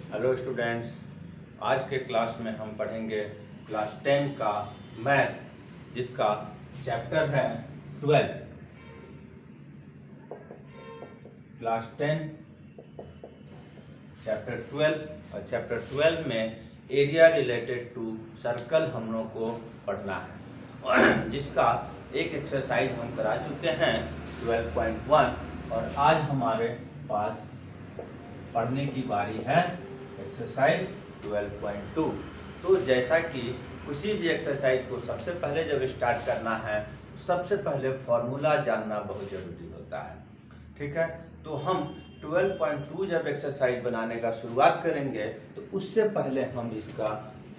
Hello students, आज के class में हम पढ़ेंगे क्लास 10 का मैथ्स, जिसका चैप्टर है 12। क्लास 10 चैप्टर 12 और चैप्टर 12 में एरिया रिलेटेड टू सर्कल हम लोग को पढ़ना है, जिसका एक एक्सरसाइज हम करा चुके हैं 12.1 और आज हमारे पास पढ़ने की बारी है एक्सरसाइज 12.2। तो जैसा कि किसी भी एक्सरसाइज को सबसे पहले जब स्टार्ट करना है, सबसे पहले फॉर्मूला जानना बहुत ज़रूरी होता है। ठीक है, तो हम 12.2 जब एक्सरसाइज बनाने का शुरुआत करेंगे तो उससे पहले हम इसका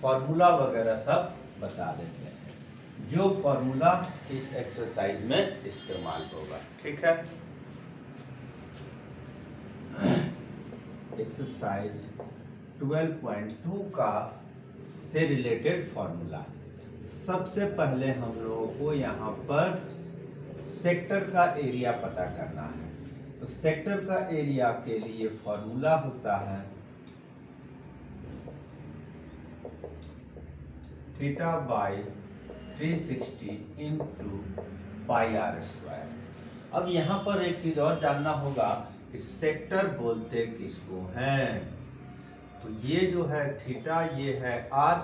फॉर्मूला वगैरह सब बता देते हैं, जो फॉर्मूला इस एक्सरसाइज में इस्तेमाल होगा। ठीक है, एक्सरसाइज 12.2 का से रिलेटेड फॉर्मूला। सबसे पहले हम लोगों को यहाँ पर सेक्टर का एरिया पता करना है। तो सेक्टर का एरिया के लिए फॉर्मूला होता है theta by 360 into pi are square. अब यहाँ पर एक चीज और जानना होगा कि सेक्टर बोलते किसको हैं। तो ये जो है थीटा, ये है आर,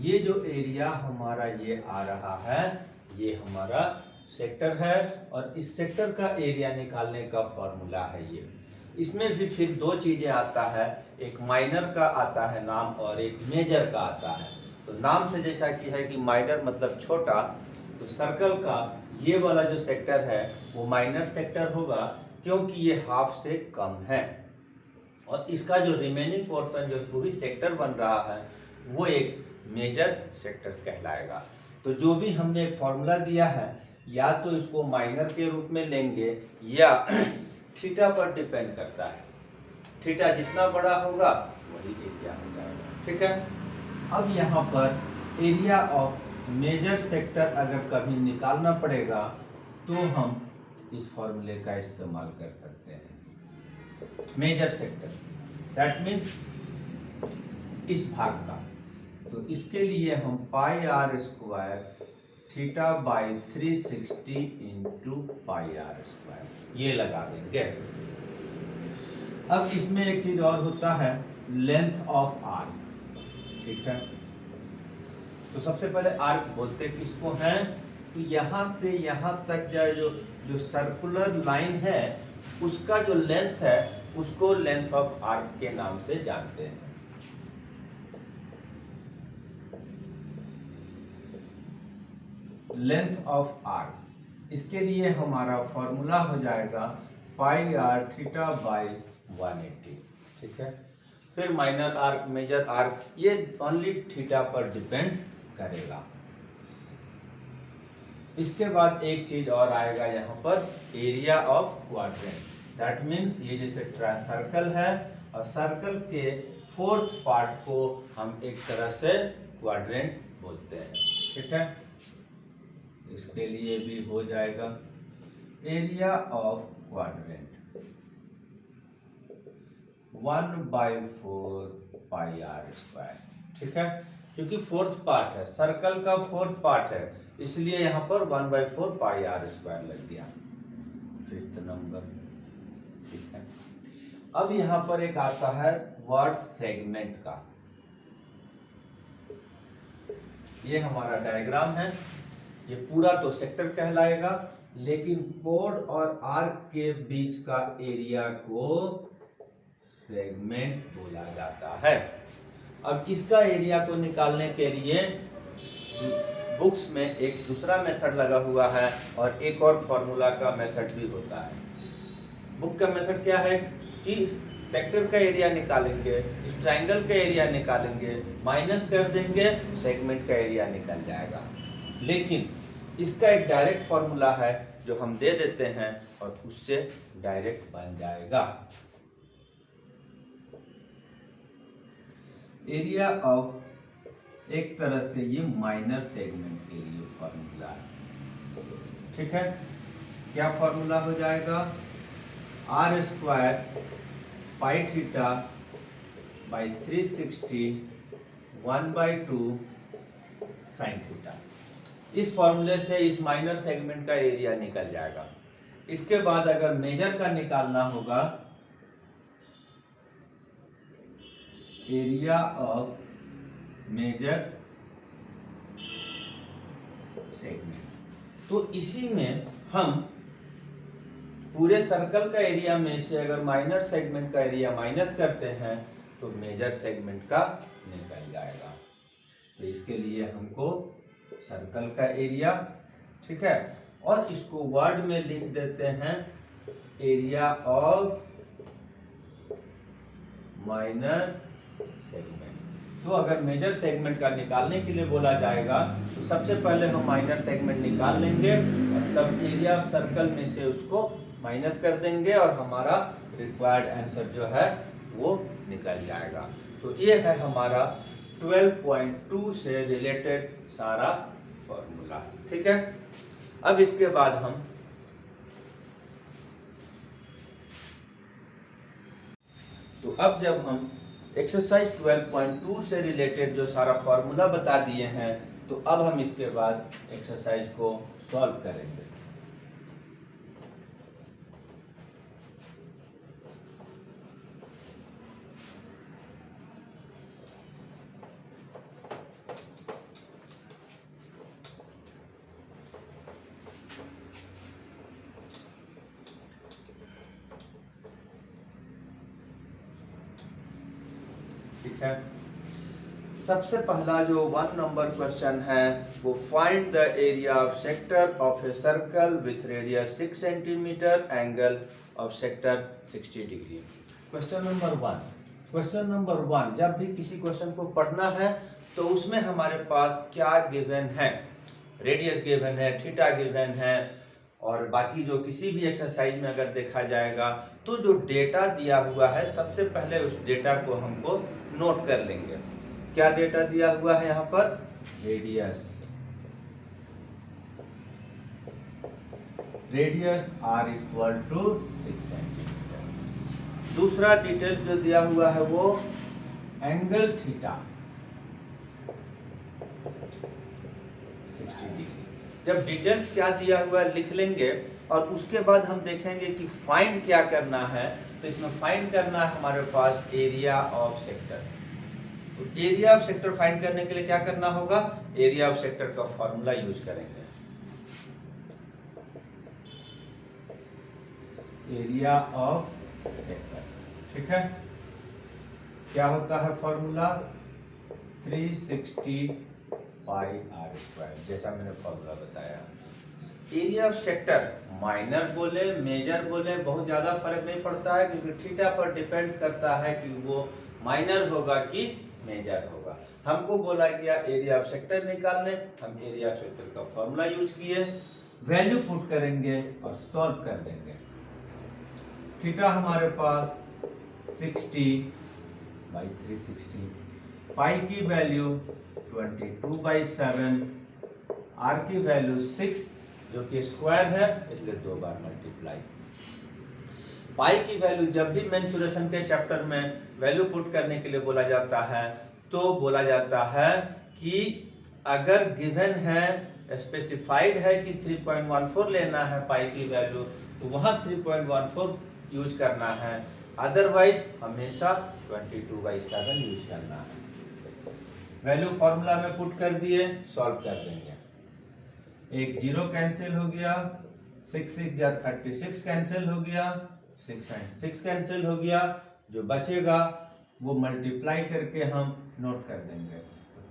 ये जो एरिया हमारा ये आ रहा है, ये हमारा सेक्टर है। और इस सेक्टर का एरिया निकालने का फॉर्मूला है ये। इसमें भी फिर दो चीजें आता है, एक माइनर का आता है नाम और एक मेजर का आता है। तो नाम से जैसा कि है कि माइनर मतलब छोटा, तो सर्कल का ये वाला जो सेक्टर है वो माइनर सेक्टर होगा, क्योंकि ये हाफ से कम है। और इसका जो रिमेनिंग पोर्शन जो पूरी सेक्टर बन रहा है वो एक मेजर सेक्टर कहलाएगा। तो जो भी हमने फॉर्मूला दिया है, या तो इसको माइनर के रूप में लेंगे या थीटा पर डिपेंड करता है। थीटा जितना बड़ा होगा वही एरिया हो जाएगा। ठीक है, अब यहाँ पर एरिया ऑफ मेजर सेक्टर अगर कभी निकालना पड़ेगा तो हम इस फॉर्मूले का इस्तेमाल कर सकते हैं। मेजर सेक्टर दैट मीन्स इस भाग का। तो इसके लिए हम pi are square theta by 360 into pi are square ये लगा देंगे। अब इसमें एक चीज और होता है, लेंथ ऑफ आर्क। ठीक है, तो सबसे पहले आर्क बोलते किसको हैं। तो यहाँ से यहाँ तक जो सर्कुलर लाइन है उसका जो लेंथ है उसको लेंथ ऑफ आर्क के नाम से जानते हैं। लेंथ ऑफ आर्क, इसके लिए हमारा फॉर्मूला हो जाएगा पाई आर थीटा बाई 180। ठीक है, फिर माइनर आर्क, मेजर आर्क, ये ओनली थीटा पर डिपेंड्स करेगा। इसके बाद एक चीज और आएगा यहाँ पर, area of quadrant. That means ये जैसे सर्कल है और सर्कल के फोर्थ पार्ट को हम एक तरह से क्वाड्रेंट बोलते हैं। ठीक है, इसके लिए भी हो जाएगा area of quadrant 1/4 pi are square. ठीक है, क्योंकि फोर्थ पार्ट है, सर्कल का फोर्थ पार्ट है, इसलिए यहाँ पर 1/4 पाई आर स्क्वायर लग गया। Fifth number. ठीक है, अब यहाँ पर एक आता है वर्ड सेगमेंट का। ये हमारा डायग्राम है, ये पूरा तो सेक्टर कहलाएगा, लेकिन कोड और आर्क के बीच का एरिया को सेगमेंट बोला जाता है। अब इसका एरिया को निकालने के लिए बुक्स में एक दूसरा मेथड लगा हुआ है और एक और फॉर्मूला का मेथड भी होता है। बुक का मेथड क्या है कि सेक्टर का एरिया निकालेंगे, इस ट्रायंगल का एरिया निकालेंगे, माइनस कर देंगे, सेगमेंट का एरिया निकल जाएगा। लेकिन इसका एक डायरेक्ट फॉर्मूला है जो हम दे देते हैं और उससे डायरेक्ट बन जाएगा। एरिया ऑफ, एक तरह से ये माइनर सेगमेंट के लिए फॉर्मूला है। ठीक है, क्या फॉर्मूला हो जाएगा, r square pi theta by 360 1/2 sine theta. इस फॉर्मूले से इस माइनर सेगमेंट का एरिया निकल जाएगा। इसके बाद अगर मेजर का निकालना होगा, एरिया ऑफ मेजर सेगमेंट, तो इसी में हम पूरे सर्कल का एरिया में से अगर माइनर सेगमेंट का एरिया माइनस करते हैं तो मेजर सेगमेंट का निकल जाएगा। तो इसके लिए हमको सर्कल का एरिया, ठीक है, और इसको वर्ड में लिख देते हैं एरिया ऑफ माइनर सेगमेंट। तो अगर मेजर सेगमेंट का निकालने के लिए बोला जाएगा तो सबसे पहले हम माइनर सेगमेंट निकाल लेंगे और तब एरिया ऑफ सर्कल में से उसको माइनस कर देंगे और हमारा रिक्वायर्ड आंसर जो है वो निकल जाएगा। तो ये है हमारा 12.2 से रिलेटेड सारा फॉर्मूला, ठीक है। अब इसके बाद हम अब जब हम एक्सरसाइज 12.2 से रिलेटेड जो सारा फॉर्मूला बता दिए हैं तो अब हम इसके बाद एक्सरसाइज को सॉल्व करेंगे। ठीक है, सबसे पहला जो 1 नंबर क्वेश्चन है वो find the area of sector of a circle with radius 6 centimetre, angle of sector 60 degree. Question number 1, जब भी किसी क्वेश्चन को पढ़ना है तो उसमें हमारे पास क्या गिवन है, रेडियस गिवन है, थीटा गिवन है, और बाकी जो किसी भी एक्सरसाइज में अगर देखा जाएगा तो जो डेटा दिया हुआ है सबसे पहले उस डेटा को हमको नोट कर लेंगे। क्या डेटा दिया हुआ है यहाँ पर, radius r equal to 6 centimetre. दूसरा डिटेल्स जो दिया हुआ है वो एंगल थीटा 60 डिग्री। जब डिटेल्स क्या दिया हुआ है लिख लेंगे और उसके बाद हम देखेंगे कि फाइंड क्या करना है। तो इसमें फाइंड करना है हमारे पास एरिया ऑफ सेक्टर। तो एरिया ऑफ सेक्टर फाइंड करने के लिए क्या करना होगा, एरिया ऑफ सेक्टर का फॉर्मूला यूज करेंगे। एरिया ऑफ सेक्टर, ठीक है, क्या होता है फॉर्मूला, 360 पाई आर स्क्वायर, जैसा मैंने फॉर्मूला बताया। एरिया ऑफ सेक्टर माइनर बोले मेजर बोले बहुत ज्यादा फर्क नहीं पड़ता है, क्योंकि थीटा पर डिपेंड करता है कि वो माइनर होगा कि मेजर होगा। हमको बोला गया एरिया ऑफ सेक्टर निकालने, हम एरिया ऑफ सेक्टर का फॉर्मूला यूज किए, वैल्यू पुट करेंगे और सॉल्व कर देंगे। थीटा हमारे पास 60/360, पाई की वैल्यू 22/7, आर की वैल्यू 6 जो कि स्क्वायर है इसलिए 2 बार मल्टीप्लाई। पाई की वैल्यू जब भी मेंसुरेशन के चैप्टर में वैल्यू पुट करने के लिए बोला जाता है तो बोला जाता है कि अगर गिवन है, स्पेसिफाइड है कि 3.14 लेना है पाई की वैल्यू तो वहां 3.14 यूज करना है, अदरवाइज हमेशा 22/7 यूज करना है। वैल्यू फॉर्मूला में पुट कर दिए, सॉल्व कर देंगे। एक 0 कैंसिल हो गया, 6 6 या 36 कैंसिल हो गया, 6 and 6 कैंसिल हो गया, जो बचेगा वो मल्टीप्लाई करके हम नोट कर देंगे।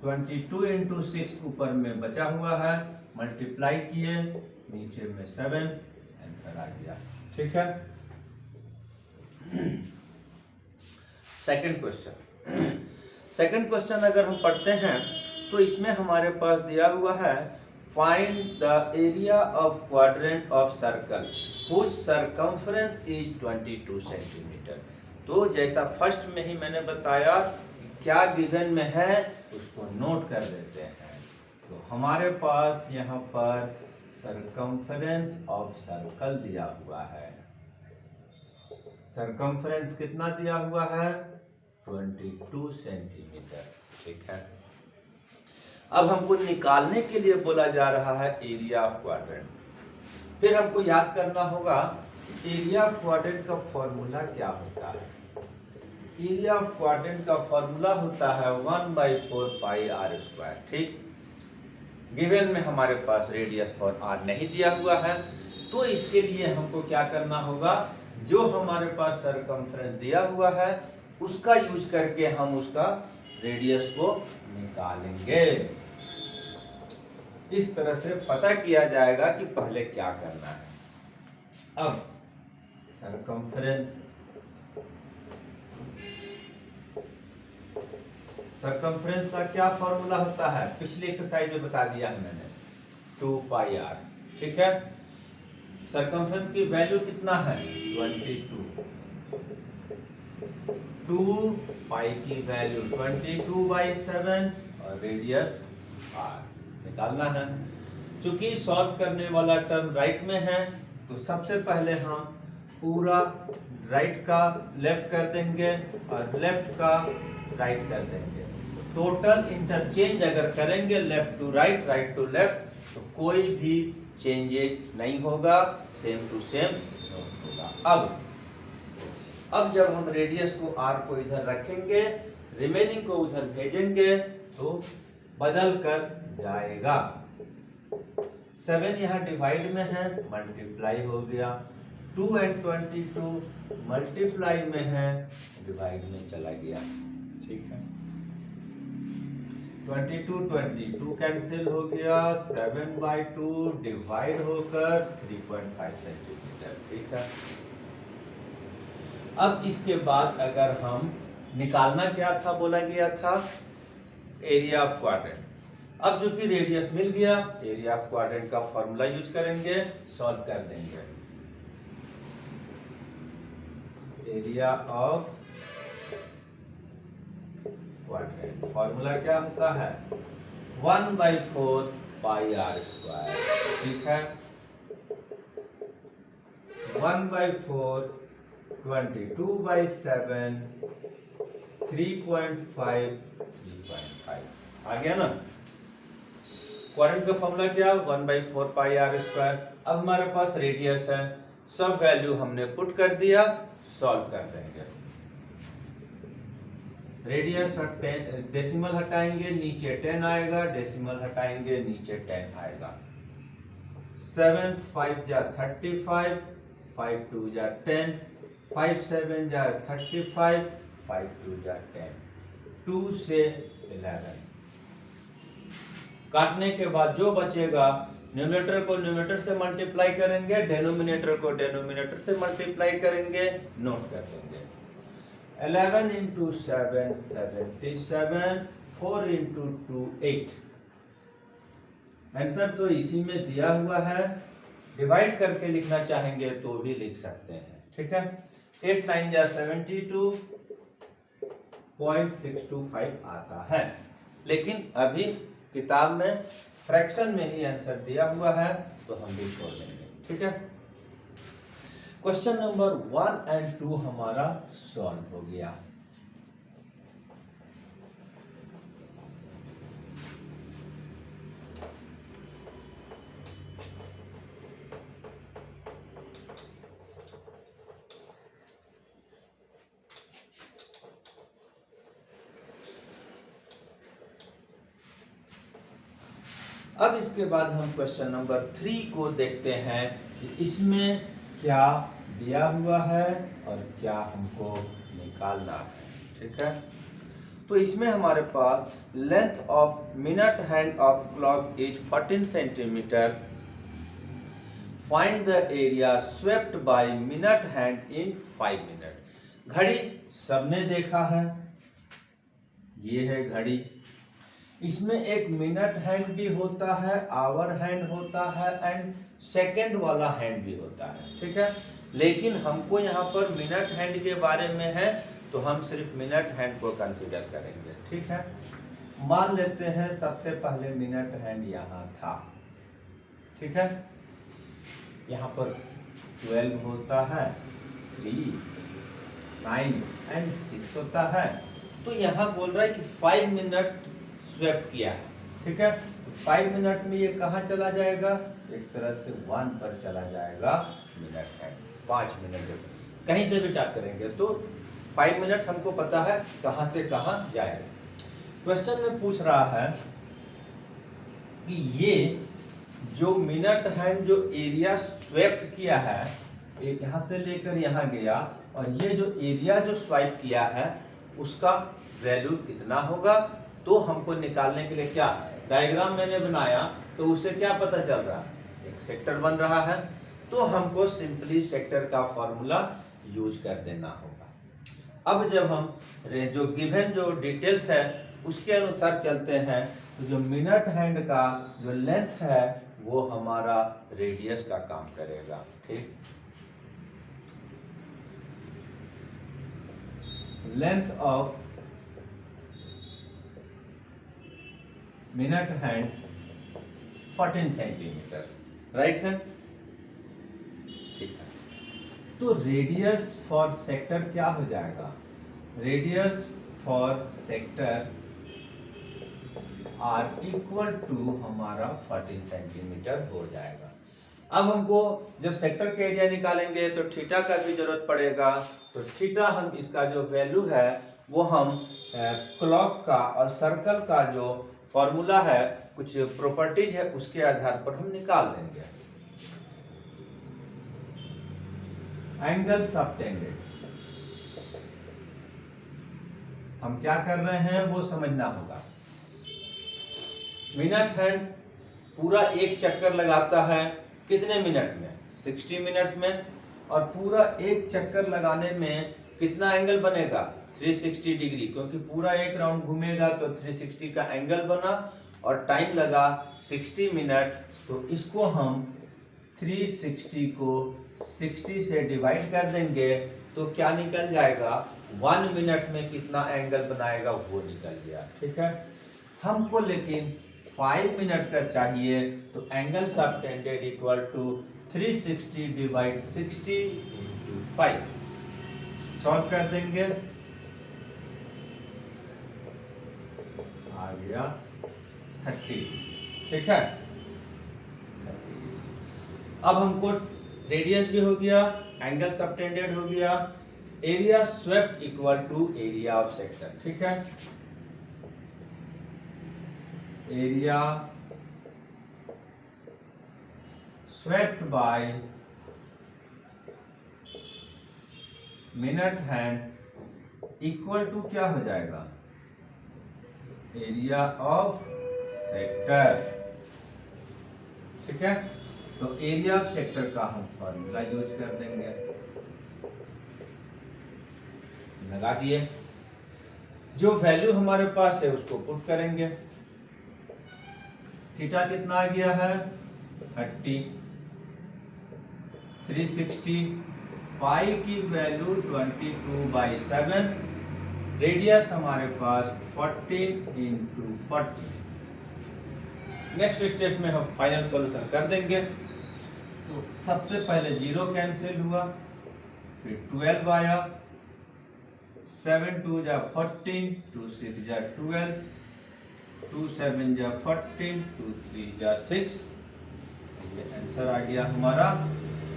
22 into 6 ऊपर में बचा हुआ है, मल्टीप्लाई किए, नीचे में 7, आंसर आ गया, ठीक है। सेकंड क्वेश्चन अगर हम पढ़ते हैं तो इसमें हमारे पास दिया हुआ है find the area of quadrant of circle whose circumference is 22 centimetre. तो जैसा फर्स्ट में ही मैंने बताया क्या गिवन में है उसको नोट कर देते हैं। तो हमारे पास यहाँ पर सरकमफ्रेंस ऑफ सर्कल दिया हुआ है। सरकमफ्रेंस कितना दिया हुआ है, 22 सेंटीमीटर। ठीक है, अब हमको निकालने के लिए बोला जा रहा है एरिया ऑफ क्वाड्रेंट। फिर हमको याद करना होगा एरिया ऑफ क्वाड्रेंट का फॉर्मूला क्या होता है। एरिया ऑफ क्वाड्रेंट का फॉर्मूला होता है 1/4 पाई आर स्क्वायर। ठीक, गिवन में हमारे पास रेडियस फॉर आर नहीं दिया हुआ है, तो इसके लिए हमको क्या करना होगा, जो हमारे पास सरकमफ्रेंस दिया हुआ है उसका यूज करके हम उसका रेडियस को निकालेंगे। इस तरह से पता किया जाएगा कि पहले क्या करना है। अब सरकमफ्रेंस का क्या फॉर्मूला होता है, पिछली एक्सरसाइज में बता दिया है मैंने, 2 पाई आर। ठीक है, सरकमफ्रेंस की वैल्यू कितना है, 22। 2 पाई की वैल्यू 22/7 और रेडियस r निकालना है। क्योंकि सॉल्व करने वाला टर्म राइट में है, तो सबसे पहले हम पूरा राइट का लेफ्ट कर देंगे और लेफ्ट का राइट कर देंगे। टोटल इंटरचेंज अगर करेंगे left to right, right to left, तो कोई भी चेंजेज नहीं होगा, सेम टू सेम होगा। अब जब हम रेडियस को r को इधर रखेंगे, रिमेनिंग को उधर भेजेंगे, तो बदल कर जाएगा। 7 यहाँ डिवाइड में है, मल्टीप्लाई हो गया। 2 and 22 मल्टीप्लाई में है, डिवाइड में चला गया। ठीक है, 22 कैंसिल हो गया, 7/2 डिवाइड होकर 3.5 सेंटीमीटर। ठीक है, अब इसके बाद अगर हम निकालना क्या था, बोला गया था एरिया ऑफ क्वाड्रेंट। अब जो कि रेडियस मिल गया, एरिया ऑफ क्वाड्रेंट का फॉर्मूला यूज करेंगे, सॉल्व कर देंगे। एरिया ऑफ क्वाड्रेंट फॉर्मूला क्या होता है, 1/4 पाई आर स्क्वायर। ठीक है, 1/4 22/7 3.5 आ गया ना। क्वाड्रेंट का फॉर्मूला क्या, 1/4 पाई आर स्क्वायर। अब हमारे पास रेडियस है, सब वैल्यू हमने पुट कर दिया, सॉल्व कर देंगे। रेडियस डेसिमल हटाएंगे, नीचे 10 आएगा, डेसिमल हटाएंगे, नीचे 10 आएगा। 7 5 जा 35, 5 2 जा 10, 5 7 जा 35, 5 2 जा 10, 2 से 11। काटने के बाद जो बचेगा, न्यूमरेटर को न्यूमरेटर से मल्टीप्लाई करेंगे, डेनोमिनेटर को डेनोमिनेटर से मल्टीप्लाई करेंगे, नोट कर देंगे। 11 into 7 77, 4 into 2 8। आंसर तो इसी में दिया हुआ है, डिवाइड करके लिखना चाहेंगे तो भी लिख सकते हैं। ठीक है, 8 9 जा 72.625 आता है, लेकिन अभी किताब में फ्रैक्शन में ही आंसर दिया हुआ है, तो हम भी छोड़ देंगे। ठीक है, क्वेश्चन नंबर 1 और 2 हमारा सॉल्व हो गया। अब इसके बाद हम क्वेश्चन नंबर 3 को देखते हैं कि इसमें क्या दिया हुआ है और क्या हमको निकालना है। ठीक है, तो इसमें हमारे पास length of minute hand of clock is 14 centimetre. Find the area swept by minute hand in 5 minute. घड़ी सबने देखा है, ये है घड़ी। इसमें एक मिनट हैंड भी होता है, आवर हैंड होता है एंड सेकंड वाला हैंड भी होता है। ठीक है, लेकिन हमको यहाँ पर मिनट हैंड के बारे में है, तो हम सिर्फ मिनट हैंड को कंसीडर करेंगे। ठीक है, मान लेते हैं सबसे पहले मिनट हैंड यहाँ था। ठीक है, यहाँ पर 12 होता है, 3 9 एंड 6 होता है, तो यहाँ बोल रहा है कि 5 मिनट स्वेप्ट किया है, ठीक है। तो 5 मिनट में ये कहाँ चला जाएगा, एक तरह से 1 पर चला जाएगा मिनट हैंड। 5 मिनट कहीं से भी स्टार्ट करेंगे तो 5 मिनट हमको पता है कहाँ से कहाँ जाएगा। क्वेश्चन में पूछ रहा है कि ये जो मिनट हैंड जो एरिया स्वेप्ट किया है, यहाँ से लेकर यहाँ गया, और ये जो एरिया जो स्वाइप किया है उसका वैल्यू कितना होगा। तो हमको निकालने के लिए क्या डायग्राम मैंने बनाया, तो उससे क्या पता चल रहा है, एक सेक्टर बन रहा है, तो हमको सिंपली सेक्टर का फॉर्मूला यूज कर देना होगा। अब जब हम जो गिवन जो डिटेल्स है उसके अनुसार चलते हैं, तो जो मिनट हैंड का जो लेंथ है वो हमारा रेडियस का काम करेगा, ठीक। Length of minute hand 14 centimetre, right है, ठीक है। तो रेडियस फॉर सेक्टर क्या हो जाएगा, radius for sector r equal to हमारा 14 सेंटीमीटर हो जाएगा। अब हमको जब सेक्टर का एरिया निकालेंगे तो थीटा का भी जरूरत पड़ेगा, तो थीटा हम इसका जो वैल्यू है वो हम क्लॉक का और सर्कल का जो फॉर्मूला है, कुछ प्रॉपर्टीज है, उसके आधार पर हम निकाल देंगे। एंगल सबटेंडेड, हम क्या कर रहे हैं वो समझना होगा। मिनट हैंड पूरा एक चक्कर लगाता है कितने मिनट में, 60 मिनट में, और पूरा एक चक्कर लगाने में कितना एंगल बनेगा, 360 डिग्री, क्योंकि पूरा एक राउंड घूमेगा तो 360 का एंगल बना और टाइम लगा 60 मिनट। तो इसको हम 360 को 60 से डिवाइड कर देंगे तो क्या निकल जाएगा, 1 मिनट में कितना एंगल बनाएगा वो निकल गया, ठीक है। हमको लेकिन 5 मिनट का चाहिए, तो angle subtended equal to 360 divide 60 into 5 solve कर देंगे, आ गया 30, ठीक है। अब हमको रेडियस भी हो गया, एंगल सबटेंडेड हो गया, area swept equal to area of sector, ठीक है। Area swept by minute hand equal to क्या हो जाएगा, एरिया ऑफ सेक्टर, ठीक है। तो एरिया ऑफ सेक्टर का हम फॉर्मूला यूज कर देंगे, लगा दिए, जो वैल्यू हमारे पास है उसको पुट करेंगे। थीटा कितना आ गया है 30, 360, पाई की वैल्यू 22/7, रेडियस हमारे पास 14 इंटू 40। नेक्स्ट स्टेप में हम फाइनल सॉल्यूशन कर देंगे। तो सबसे पहले 0 कैंसिल हुआ, फिर 12 आया, 7 2 जा 14, 2 6 जा 12, 2 7 जा 14, 2 3 जा 6। ये आंसर आ गया हमारा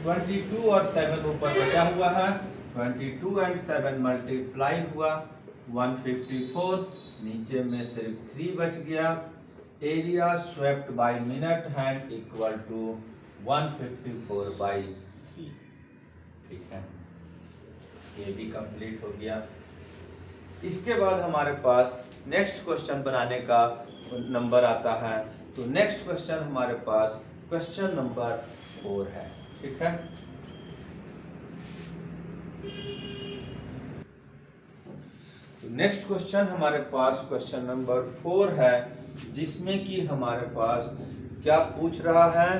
22 और 7 ऊपर बचा हुआ है, 22 एंड 7 मल्टीप्लाई हुआ 154, नीचे में सिर्फ 3 बच गया। Area swept by minute hand equal to 154/3, ठीक है। ये भी कंप्लीट हो गया। इसके बाद हमारे पास नेक्स्ट क्वेश्चन बनाने का नंबर आता है। तो नेक्स्ट क्वेश्चन हमारे पास क्वेश्चन नंबर 4 है, ठीक है। तो नेक्स्ट क्वेश्चन हमारे पास क्वेश्चन नंबर 4 है, जिसमें कि हमारे पास क्या पूछ रहा है,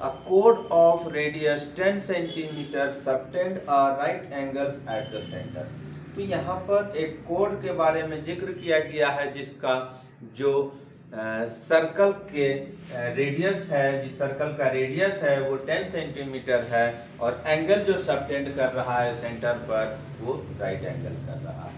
A chord of radius 10 cm subtend right angles at the center। तो यहाँ पर एक कोड के बारे में जिक्र किया गया है, जिसका जो सर्कल के रेडियस है, जिस सर्कल का रेडियस है वो 10 सेंटीमीटर है, और एंगल जो सबटेंड कर रहा है सेंटर पर वो राइट एंगल कर रहा है।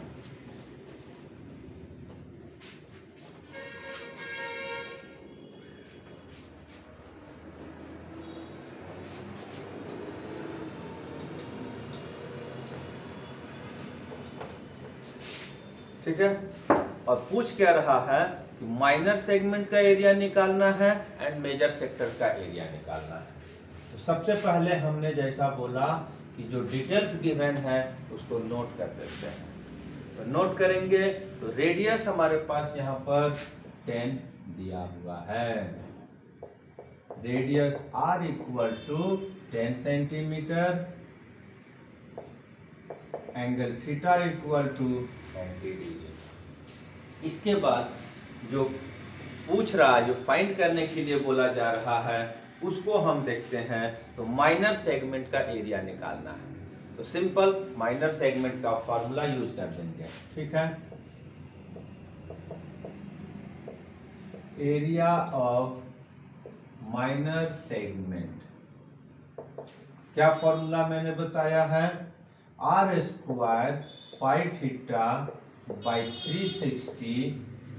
ठीक है। और पूछ क्या रहा है कि माइनर सेगमेंट का एरिया निकालना है एंड मेजर सेक्टर का एरिया निकालना है। तो सबसे पहले हमने जैसा बोला कि जो डिटेल्स गिवन है उसको नोट कर देते हैं। तो नोट करेंगे तो रेडियस हमारे पास यहाँ पर 10 दिया हुआ है। Radius r equal to 10 centimetre, angle theta equal to 90 degree. इसके बाद जो पूछ रहा है, जो फाइंड करने के लिए बोला जा रहा है, उसको हम देखते हैं। तो माइनर सेगमेंट का एरिया निकालना है। तो सिंपल माइनर सेगमेंट का फॉर्मूला यूज कर देंगे। ठीक है, एरिया ऑफ माइनर सेगमेंट, क्या फॉर्मूला मैंने बताया है, r square pi theta by 360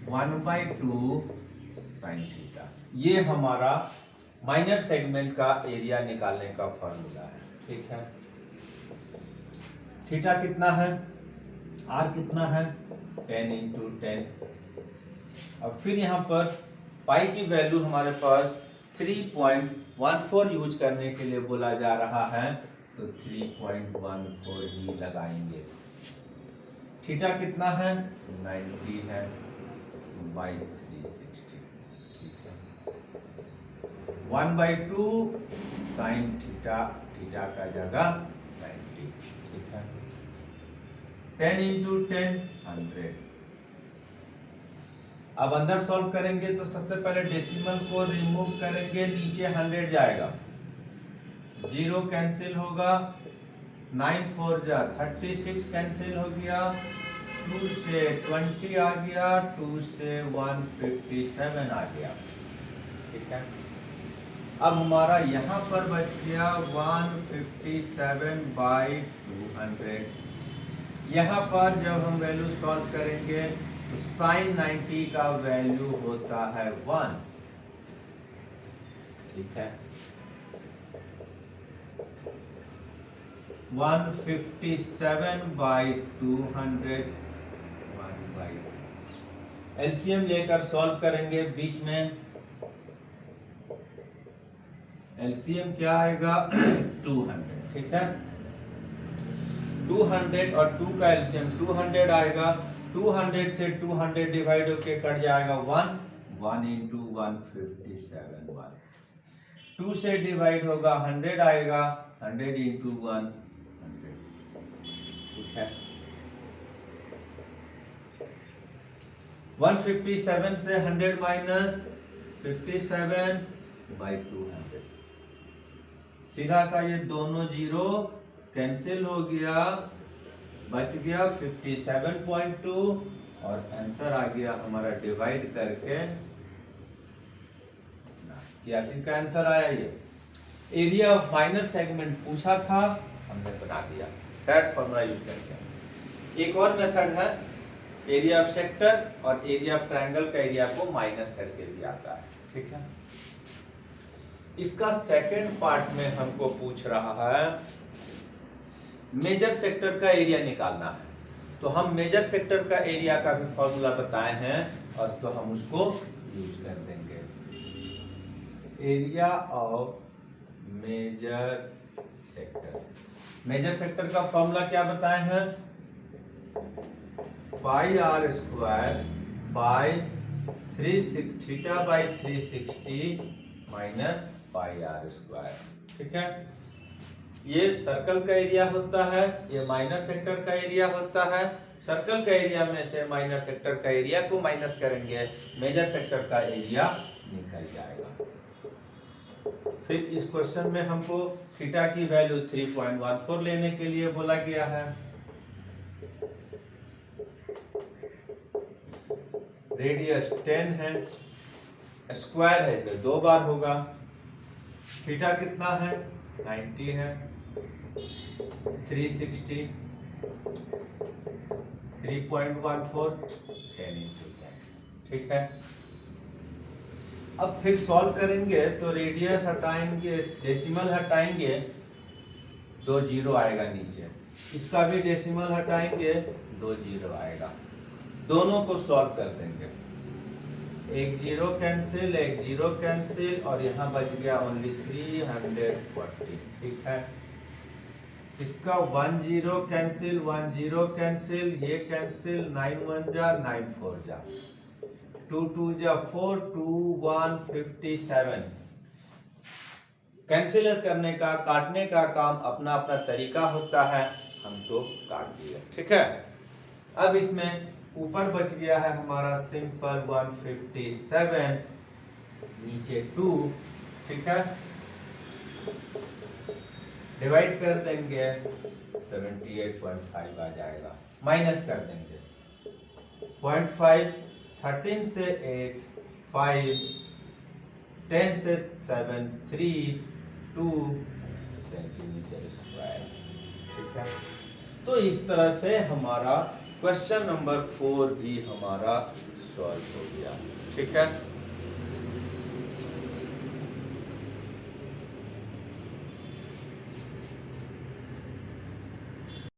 1/2 sine theta. ये हमारा माइनर सेगमेंट का एरिया निकालने का फॉर्मूला है। ठीक है, थीटा कितना है, आर कितना है, 10 इंटू 10। अब फिर यहाँ पर पाई की वैल्यू हमारे पास 3.14 यूज करने के लिए बोला जा रहा है, तो 3.14 ही लगाएंगे। थीटा कितना है, 90 है बाई 360। ठीक है, 1/2 साइन थीटा, थीटा का जगह 90। ठीक है, 10 इंटू 10 100। अब अंदर सॉल्व करेंगे तो सबसे पहले डेसिमल को रिमूव करेंगे, नीचे 100 जाएगा, 0 कैंसिल होगा, 9 4 जा 36 कैंसिल हो गया, 2 से 20 आ गया, 2 से 157 आ गया। ठीक है, अब हमारा यहाँ पर बच गया 157 बाई 200। यहाँ पर जब हम वैल्यू सॉल्व करेंगे तो साइन 90 का वैल्यू होता है 1। ठीक है, 157 बाई 200 एलसीएम लेकर सॉल्व करेंगे। बीच में एलसीएम क्या आएगा 200। ठीक है, 200 और 2 का एलसीएम 200 आएगा, 200 से 200 डिवाइड होके कट जाएगा 1 इंटू 157 1। 2 से डिवाइड होगा 100 आएगा, 100 इंटू 1 100। ठीक है, 157 से 100 माइनस 57 बाई 200। सीधा सा ये दोनों जीरो कैंसिल हो गया, बच गया 57.2 और आंसर आ गया हमारा डिवाइड करके। क्या चीज का आंसर आया, ये एरिया ऑफ माइनर सेगमेंट पूछा था, हमने बना दिया डायरेक्ट फॉर्मूला यूज करके। एक और मेथड है, एरिया ऑफ सेक्टर और एरिया ऑफ ट्रायंगल का एरिया को माइनस करके भी आता है। ठीक है, इसका सेकंड पार्ट में हमको पूछ रहा है मेजर सेक्टर का एरिया निकालना है। तो हम मेजर सेक्टर का एरिया का भी फॉर्मूला बताए हैं और तो हम उसको यूज कर देंगे। Area of major sector, major sector का फॉर्मूला क्या बताए हैं, pi are square by 360 theta by 360 minus pi are square. ठीक है, ये सर्कल का एरिया होता है, ये माइनर सेक्टर का एरिया होता है। सर्कल का एरिया में से माइनर सेक्टर का एरिया को माइनस करेंगे, मेजर सेक्टर का एरिया निकल जाएगा। फिर इस क्वेश्चन में हमको थीटा की वैल्यू 3.14 लेने के लिए बोला गया है। रेडियस 10 है, स्क्वायर है, इसलिए 2 बार होगा। थीटा कितना है, 90 है, 360 3.14 10 into 10। ठीक है, अब फिर सॉल्व करेंगे तो रेडियस हटाएंगे, डेसिमल हटाएंगे, 2 जीरो आएगा नीचे, इसका भी डेसिमल हटाएंगे, 2 जीरो आएगा। दोनों को सॉल्व कर देंगे। एक जीरो कैंसिल और यहाँ बच गया ओनली 340। ठीक है, इसका 1 जीरो कैंसिल, ये कैंसिल, 9 1 जा 9 4 जा, 2 2 जा 4, 2 1 57। कैंसिल करने का, काटने का काम अपना अपना तरीका होता है, हम तो काट दिए। ठीक है, अब इसमें ऊपर बच गया है हमारा सिंपल 157, नीचे 2। ठीक है, डिवाइड कर देंगे 78.5 आ जाएगा, माइनस कर देंगे 0.5, 13 से 8 5, 10 से 7 3 2 सेंटीमीटर स्क्वायर। ठीक है, तो इस तरह से हमारा क्वेश्चन नंबर 4 भी हमारा सॉल्व हो गया। ठीक है।